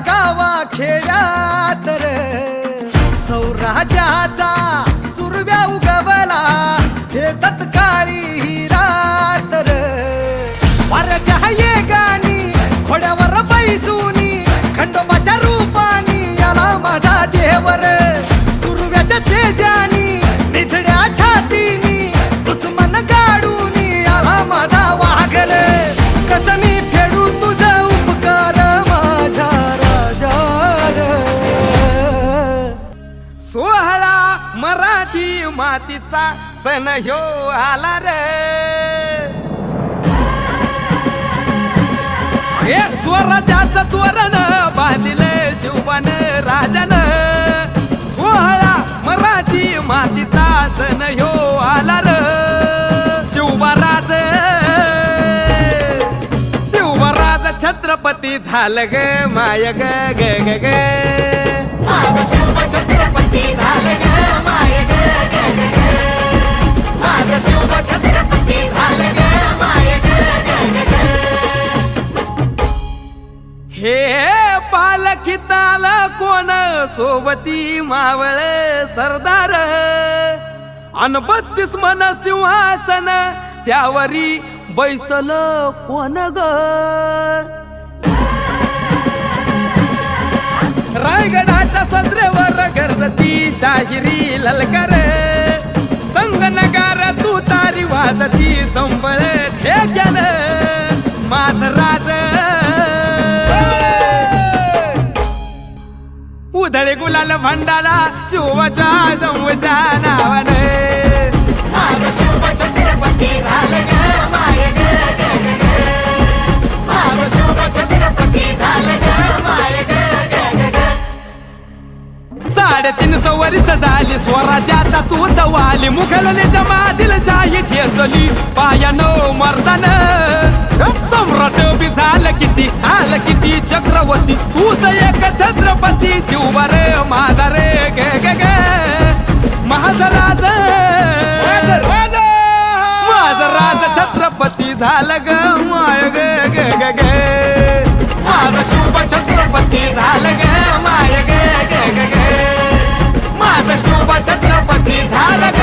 गावा खेड्यात रे सौराजाचा सुरव्या उगवला हे तत्काळी ही रात रे वाऱ्याच्या येगानी खोड्यावर बैसूनी खंडोबाच्या रूपानी याला माझा देवर सुरव्याच्या तेजानी निधड्या छातीनी दुश्मन गाडूनी याला माझा वाघर कस मी फेडू तुझा उपकार माझ्या राजा सोहळा मराठी मातीचा सण ह्यो आला रे हे स्वराज्याचं तोरण बांधिले शिवबान राजन सोहळा मराठी मातीचा सण ह्यो आला रे शिवबाराज छत्रपती झालं ग माय ग ग ग ग माझा शिव छत्रपती झालं ग माय ग ग ग ग माझा शिव छत्रपती झालं ग माय ग ग ग ग हे पालखीताल कोण सोबती मावळ सरदार अन 32 मन सिंहासन त्यावरी बैसल कोण ग रायगडाच्या सत्रेवर गरजती शाहिरी ललकार संगनगार तू तारी वाजती संबळ ठेक्यान माझ राज उधळे गुलाल भंडारा शिवच्या शंभूच्या नावाने माझा शिव छत्रपती झालं ग माय ग ग ग ग माझा शिव छत्रपती झालं ग माय ग ग ग ग 350 वर्ष झाली स्वराज्याचा तूच वाली मुघलनेच्या मादील शाही ठेचली पायानो मर्दान सम्राट बी झालं किती आलं किती चक्रवर्ती तूच एक छत्रपती शिवबार माझा रे ग ग ग माझा राज माझा राज छत्रपती झालं ग माय ग ग ग ग माझा शिव छत्रपती झालं ग माय ग ग ग ग माझा शिव छत्रपती झालं